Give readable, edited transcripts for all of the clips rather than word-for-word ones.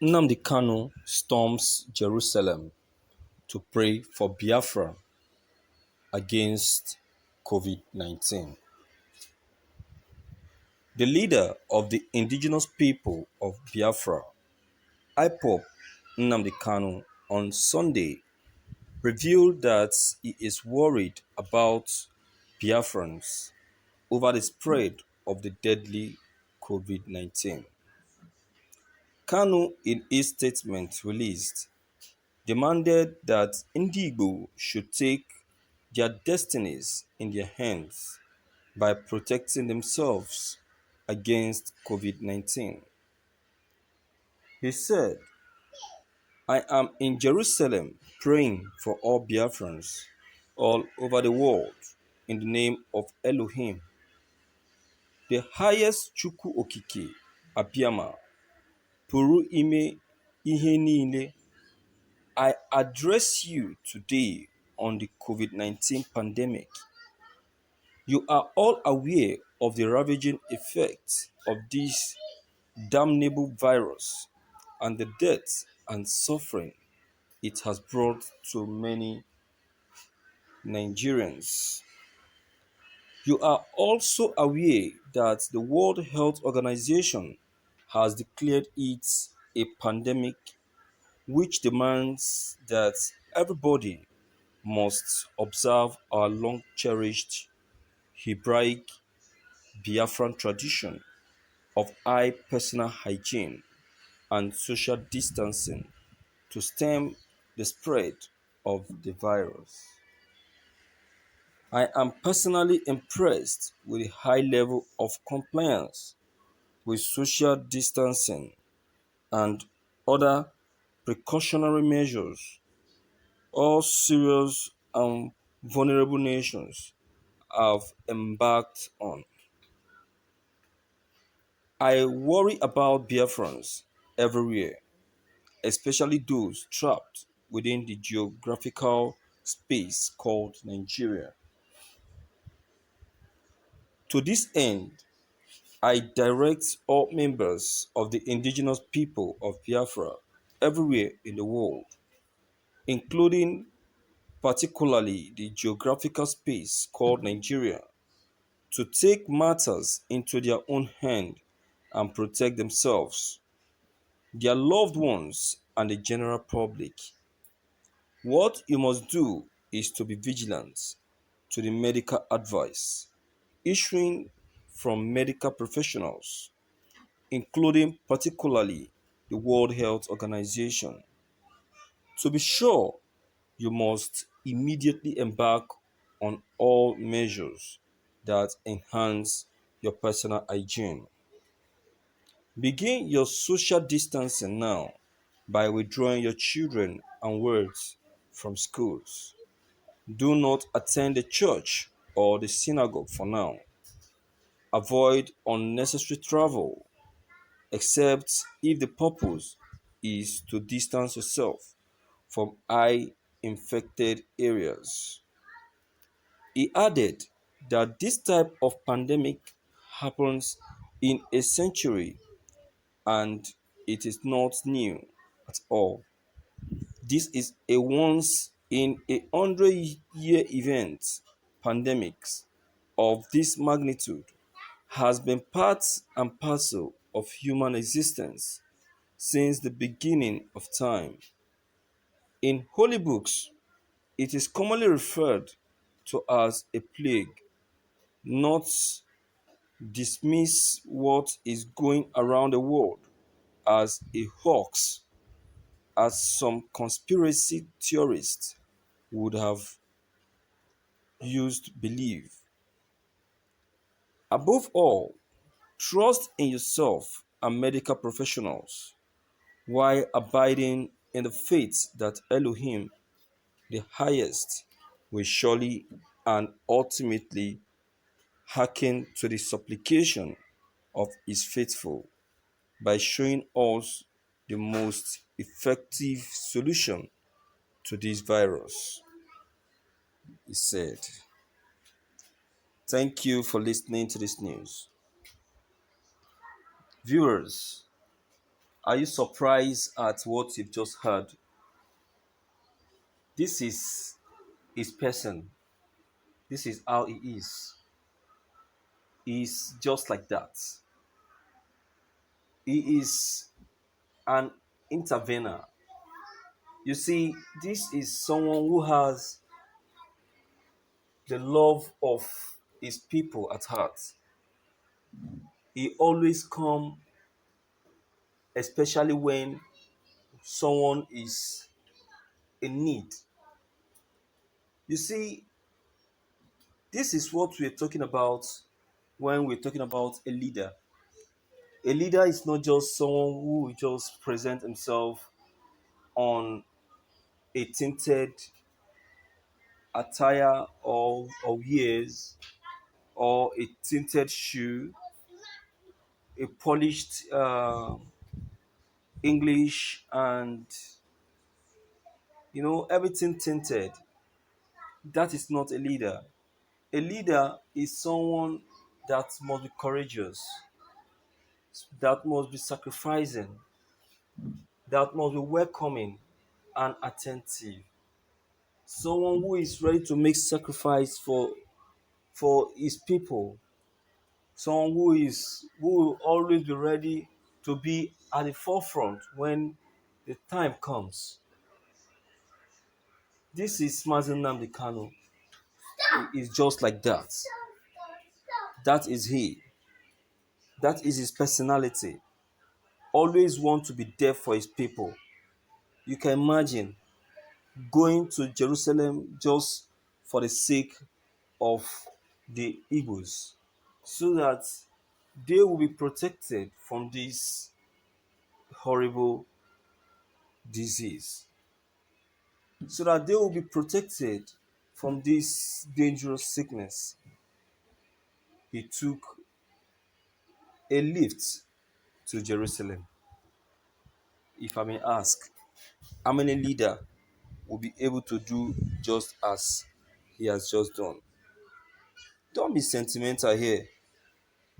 Nnamdi Kanu storms Jerusalem to pray for Biafra against COVID-19. The leader of the indigenous people of Biafra, IPOB Nnamdi Kanu, on Sunday revealed that he is worried about Biafrans over the spread of the deadly COVID-19. Kanu, in his statement released, demanded that Igbo should take their destinies in their hands by protecting themselves against COVID-19. He said, I am in Jerusalem praying for all Biafrans all over the world in the name of Elohim, the highest Chukwu Okike, Abiyama, Pụrụ ime ihe niile. I address you today on the COVID-19 pandemic. You are all aware of the ravaging effects of this damnable virus and the death and suffering it has brought to many Nigerians. You are also aware that the World Health Organization has declared it a pandemic, which demands that everybody must observe our long cherished Hebraic Biafran tradition of high personal hygiene and social distancing to stem the spread of the virus. I am personally impressed with the high level of compliance with social distancing and other precautionary measures all serious and vulnerable nations have embarked on. I worry about Biafrans everywhere, especially those trapped within the geographical space called Nigeria. To this end, I direct all members of the indigenous people of Biafra everywhere in the world, including particularly the geographical space called Nigeria, to take matters into their own hand and protect themselves, their loved ones, and the general public. What you must do is to be vigilant to the medical advice issuing from medical professionals, including particularly the World Health Organization. To be sure, you must immediately embark on all measures that enhance your personal hygiene. Begin your social distancing now by withdrawing your children and words from schools. Do not attend the church or the synagogue for now. Avoid unnecessary travel, except if the purpose is to distance yourself from high infected areas. He added that this type of pandemic happens in a century and it is not new at all. This is a once in a 100-year event. Pandemics of this magnitude has been part and parcel of human existence since the beginning of time. In holy books, it is commonly referred to as a plague. Not dismiss what is going around the world as a hoax, as some conspiracy theorists would have used believe. Above all, trust in yourself and medical professionals while abiding in the faith that Elohim, the highest, will surely and ultimately hearken to the supplication of his faithful by showing us the most effective solution to this virus, he said. Thank you for listening to this news. Viewers, Are you surprised at what you've just heard? This is his person. This is how he is. He's just like that. He is an intervener. You see, this is someone who has the love of his people at heart. He always come, especially when someone is in need. You see, this is what we're talking about when we're talking about a leader. A leader is not just someone who will just present himself on a tinted attire or wears or a tinted shoe, a polished English, and everything tinted. That is not a leader. A leader is someone that must be courageous, that must be sacrificing, that must be welcoming and attentive. Someone who is ready to make sacrifice for his people. Someone who will always be ready to be at the forefront when the time comes. This is Mazen Nnamdi Kanu. He is just like that. That is he. That is his personality. Always want to be there for his people. You can imagine going to Jerusalem just for the sake of the Igbos, so that they will be protected from this horrible disease, so that they will be protected from this dangerous sickness. He took a lift to Jerusalem. If I may ask, how many leader will be able to do just as he has just done? Don't be sentimental here.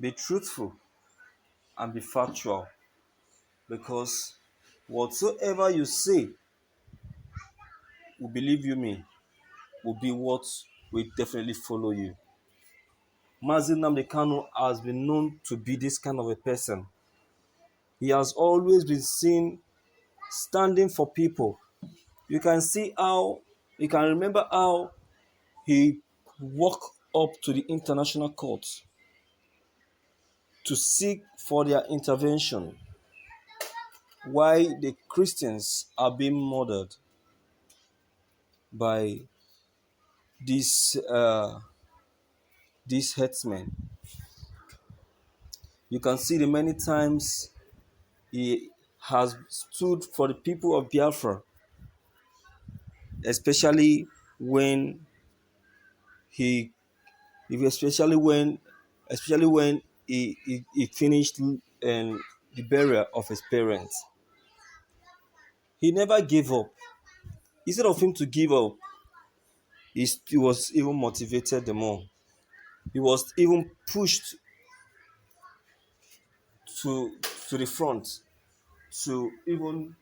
Be truthful and be factual, because whatsoever you say, will believe you me, will be what will definitely follow you. Mazi Nnamdi Kanu has been known to be this kind of a person. He has always been seen standing for people. You can see how, you can remember how he walked up to the international court to seek for their intervention, why the Christians are being murdered by these herdsmen. You can see the many times he has stood for the people of Biafra, especially when he, especially when, he finished the burial of his parents. He never gave up. Instead of him to give up, he was even motivated the more. He was even pushed to to the front to even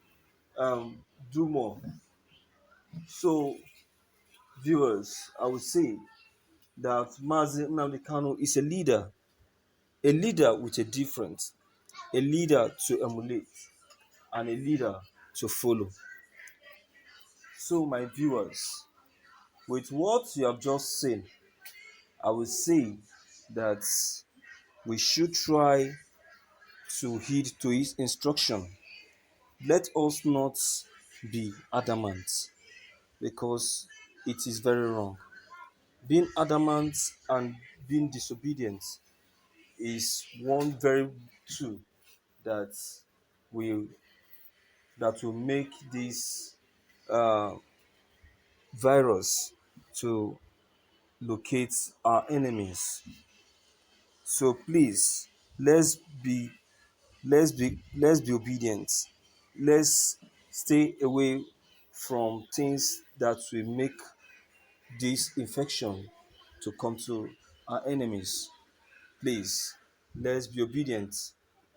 do more. So, viewers, I would say that Mazi Nnamdi Kanu is a leader with a difference, a leader to emulate, and a leader to follow. So, my viewers, with what you have just seen, I would say that we should try to heed to his instruction. Let us not be adamant, because it is very wrong. Being adamant and being disobedient is one very tool that will make this uh, virus to locate our enemies. So please, let's be let's be obedient. Let's stay away from things that will make this infection to come to our enemies. Please, let's be obedient.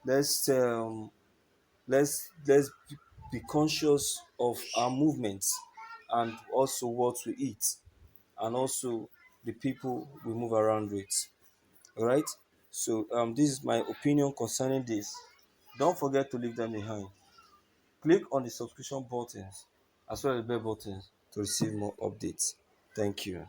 Let's Let's be conscious of our movements and also what we eat and also the people we move around with. All right. So this is my opinion concerning this. Don't forget to leave them behind. Click on the subscription buttons as well as the bell buttons to receive more updates. Thank you.